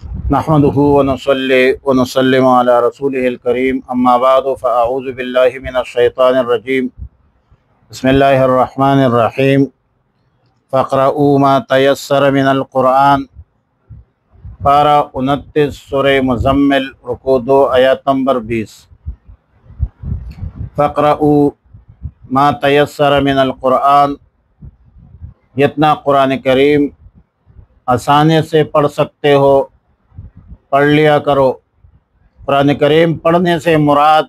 نحمده ونصلي ونسلم على رسوله الكريم اما بعد فاعوذ بالله من الشيطان الرجيم بسم الله الرحمن الرحيم فاقرؤوا ما تيسر من القرآن پارہ 29 سورہ مزمل رکوع 2 آیات نمبر 20 فاقرؤوا ما تیسر من القرآن، جتنا قرآن کریم آسانی سے پڑھ سکتے ہو پڑھ لیا کرو۔ قرآن کریم پڑھنے سے مراد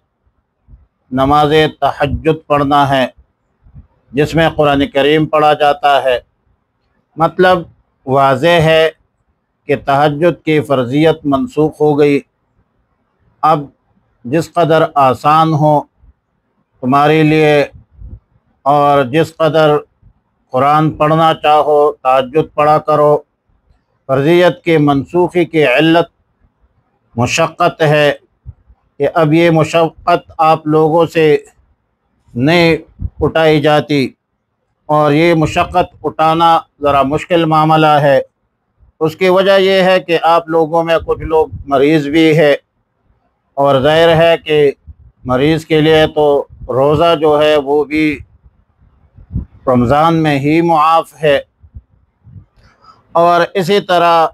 نماز تہجد پڑھنا ہے، جس میں قرآن کریم پڑھا جاتا ہے۔ مطلب واضح ہے کہ تہجد کی فرضیت منسوخ ہو گئی۔ اب جس قدر آسان ہو تمہارے لیے اور جس قدر قرآن پڑھنا چاہو تہجد پڑھا کرو۔ فرضیت کے منسوخی کی علت مشقت ہے کہ اب یہ مشقت آپ لوگوں سے نہیں اٹھائی جاتی، اور یہ مشقت اٹھانا ذرا مشکل معاملہ ہے۔ اس کی وجہ یہ ہے کہ آپ لوگوں میں کچھ لوگ مریض بھی ہے، اور ظاہر ہے کہ مریض کے لیے تو روزہ جو ہے وہ بھی رمضان میں ہی معاف ہے، اور اسی طرح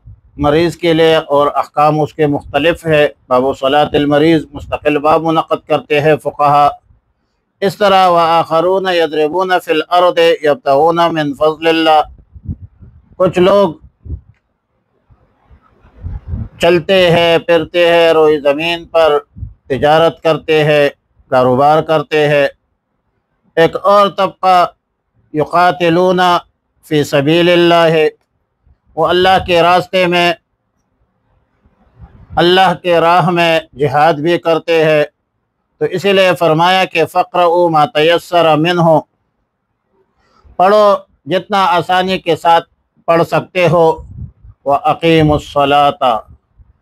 مریض کے لیے اور احکام اس کے مختلف ہے۔ باب صلاۃ المریض مستقل باب منعقد کرتے ہیں فقہا۔ اس طرح وآخرون یضربون فی الارض یبتغون من فضل اللہ، کچھ لوگ چلتے ہیں پھرتے ہیں روئی زمین پر، تجارت کرتے ہیں، کاروبار کرتے ہیں۔ ایک اور طبقہ یقاتلون فی سبیل اللہ، وہ اللہ کے راستے میں اللہ کے راہ میں جہاد بھی کرتے ہیں۔ تو اسی لیے فرمایا کہ فقرؤوا ما تیسر منہ، پڑھو جتنا آسانی کے ساتھ پڑھ سکتے ہو۔ وَأَقِيمُوا الصَّلَاةَ،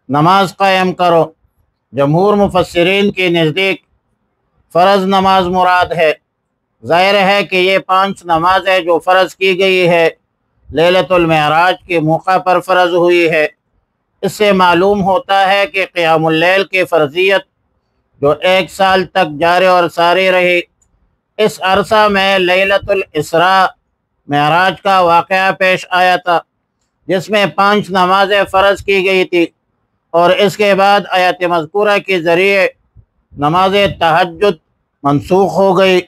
نماز قائم کرو۔ جمہور مفسرین کے نزدیک فرض نماز مراد ہے۔ ظاہر ہے کہ یہ 5 نمازیں جو فرض کی گئی ہے لیلۃ المعراج کے موقع پر فرض ہوئی ہے۔ اس سے معلوم ہوتا ہے کہ قیام اللیل کی فرضیت جو 1 سال تک جاری اور ساری رہی، اس عرصہ میں لیلۃ الاسراء معراج کا واقعہ پیش آیا تھا، جس میں 5 نمازیں فرض کی گئی تھی، اور اس کے بعد آیت مذکورہ کے ذریعے نماز تہجد منسوخ ہو گئی۔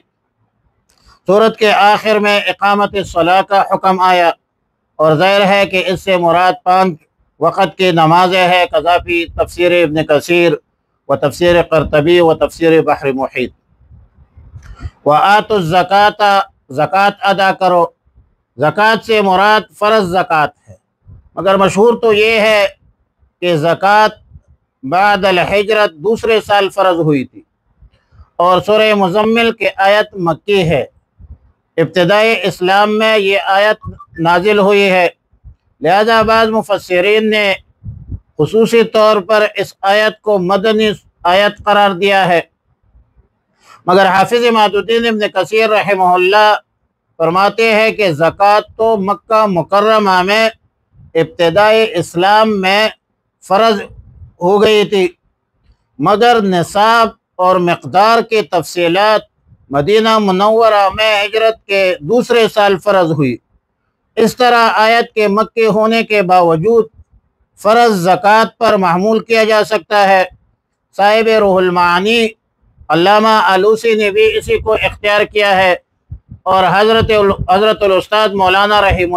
سورت کے آخر میں اقامت الصلاۃ کا حکم آیا، اور ظاہر ہے کہ اس سے مراد 5 وقت کی نمازیں ہے، قذافی تفسیر ابن کثیر و تفسیر قرطبی و تفسیر بحر محیط۔ وآتوا الزکاۃ، زکوٰۃ ادا کرو۔ زکوٰۃ سے مراد فرض زکوٰۃ ہے، مگر مشہور تو یہ ہے کہ زکوٰۃ بعد الہجرت دوسرے سال فرض ہوئی تھی، اور سورہ مزمل کی آیت مکی ہے۔ ابتدائی اسلام میں یہ آیت نازل ہوئی ہے، لہذا بعض مفسرین نے خصوصی طور پر اس آیت کو مدنی آیت قرار دیا ہے، مگر حافظ اماد الدین ابن کثیر رحمہ اللہ فرماتے ہیں کہ زکوٰۃ تو مکہ مکرمہ میں ابتدائی اسلام میں فرض ہو گئی تھی، مگر نصاب اور مقدار کی تفصیلات مدینہ منورہ میں ہجرت کے دوسرے سال فرض ہوئی۔ اس طرح آیت کے مکی ہونے کے باوجود فرض زکوٰۃ پر محمول کیا جا سکتا ہے۔ صاحب روح المعانی علامہ آلوسی نے بھی اسی کو اختیار کیا ہے، اور حضرت الاستاذ مولانا رحمہ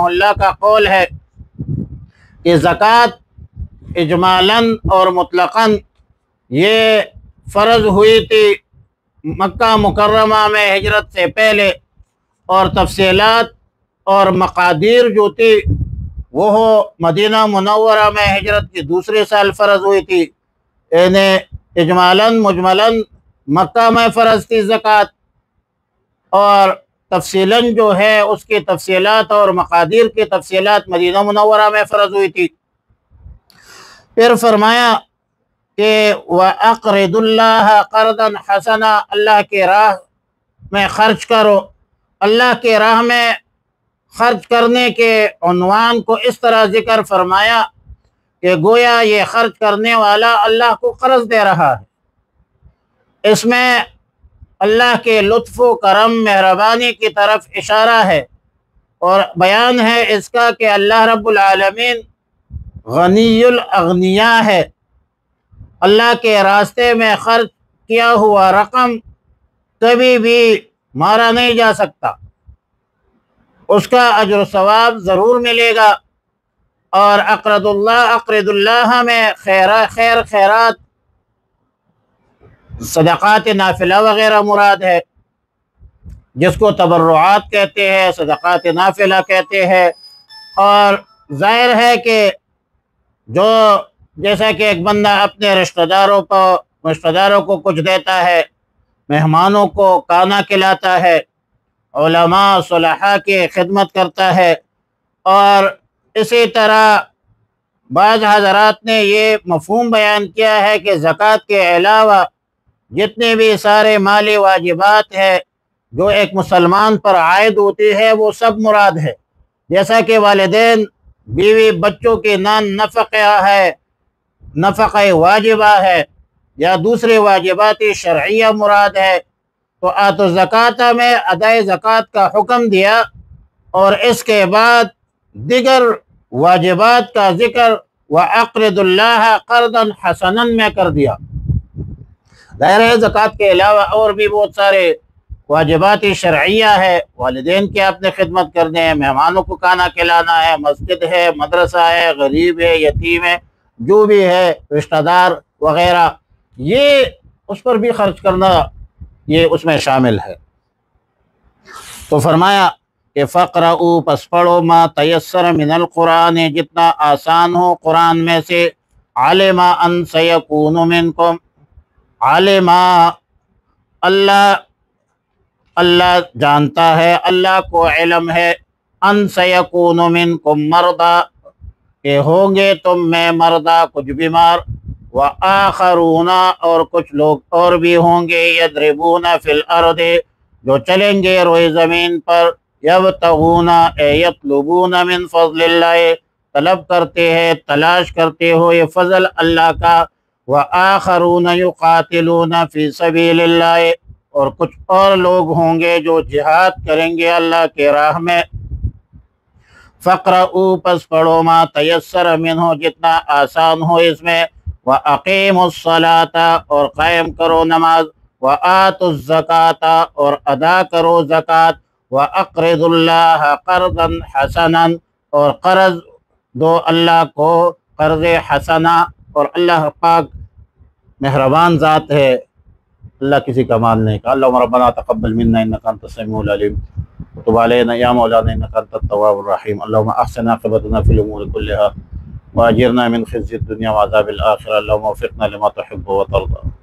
اللہ کا قول ہے کہ زکوٰۃ اجمالاً اور مطلقاً یہ فرض ہوئی تھی مکہ مکرمہ میں ہجرت سے پہلے، اور تفصیلات اور مقادیر جو تھی وہ مدینہ منورہ میں ہجرت کے دوسرے سال فرض ہوئی تھی، یعنی اجمالاً مجملاً مکہ میں فرض تھی زکوٰۃ، اور تفصیلاً جو ہے اس کی تفصیلات اور مقادیر کی تفصیلات مدینہ منورہ میں فرض ہوئی تھی۔ پھر فرمایا کہ وَأَقْرِضُوا اللَّهَ قَرْضًا حَسَنًا، اللہ کے راہ میں خرچ کرو۔ اللہ کے راہ میں خرچ کرنے کے عنوان کو اس طرح ذکر فرمایا کہ گویا یہ خرچ کرنے والا اللہ کو قرض دے رہا ہے۔ اس میں اللہ کے لطف و کرم مہربانی کی طرف اشارہ ہے، اور بیان ہے اس کا کہ اللہ رب العالمین غنی الاغنیاء ہے۔ اللہ کے راستے میں خرچ کیا ہوا رقم کبھی بھی مارا نہیں جا سکتا، اس کا اجر و ثواب ضرور ملے گا۔ اور اقرض اللہ میں خیر خیرات، صدقات نافلہ وغیرہ مراد ہے، جس کو تبرعات کہتے ہیں، صدقات نافلہ کہتے ہیں۔ اور ظاہر ہے کہ جو جیسا کہ ایک بندہ اپنے رشتہ داروں کو کچھ دیتا ہے، مہمانوں کو کھانا کھلاتا ہے، علماء صلحاء کی خدمت کرتا ہے، اور اسی طرح بعض حضرات نے یہ مفہوم بیان کیا ہے کہ زکوٰۃ کے علاوہ جتنے بھی سارے مالی واجبات ہیں جو ایک مسلمان پر عائد ہوتی ہے وہ سب مراد ہے، جیسا کہ والدین، بیوی، بچوں کی نفقہ ہے، نفقہ واجبہ ہے، یا دوسرے واجبات شرعیہ مراد ہے۔ تو آتوا الزکوٰۃ میں ادائے زکوٰۃ کا حکم دیا، اور اس کے بعد دیگر واجبات کا ذکر وَأَقْرِضُ اللَّهَ قَرْضًا حَسَنًا میں کر دیا۔ ظاہر ہے زکوٰۃ کے علاوہ اور بھی بہت سارے واجبات شرعیہ ہے، والدین کی آپ نے خدمت کرنے ہیں، مہمانوں کو کھانا کھلانا ہے، مسجد ہے، مدرسہ ہے، غریب ہے، یتیم ہے، جو بھی ہے، رشتہ دار وغیرہ، یہ اس پر بھی خرچ کرنا یہ اس میں شامل ہے۔ تو فرمایا کہ فَقْرَؤُوا پس پڑھو مَا تَيَسَّرَ مِنَ الْقُرْآنِ جتنا آسان ہو قرآن میں سے، عَلِمَ أَن سَيَكُونُ مِنْكُمْ، عَلِمَ اللہ جانتا ہے، اللہ کو علم ہے، ان سیکون منکم مرضی کہ ہوں گے تم میں مرضی کچھ بیمار، وآخرون اور کچھ لوگ اور بھی ہوں گے، یضربون فی الارض جو چلیں گے روئے زمین پر، یبتغون یطلبون من فضل اللہ طلب کرتے ہیں، تلاش کرتے ہو یہ فضل اللہ کا، وآخرون یقاتلون فی سبیل اللہ اور کچھ اور لوگ ہوں گے جو جہاد کریں گے اللہ کے راہ میں۔ فَقْرَؤُوا پس پڑھو مَا تَيَسَّرَ مِنْهُ جتنا آسان ہو اس میں، وَأَقِيمُوا الصَّلَاةَ اور قائم کرو نماز، وَآتُوا الزَّكَاةَ اور ادا کرو زکوٰۃ، وَأَقْرِضُوا اللَّهَ قَرْضًا حَسَنًا اور قرض دو اللہ کو قرض حسنہ، اور اللہ پاک مہربان ذات ہے، اللہ کسی کا مال نہیں کا۔ اللہم ربنا تقبل منا انک انت السمیع العلیم وتب علینا یا مولانا انک انت التواب الرحیم۔ اللہم احسن عاقبتنا فی الامور کلها واجرنا من خزي الدنیا وعذاب الآخرة۔ اللہم وفقنا لما تحب وترضى۔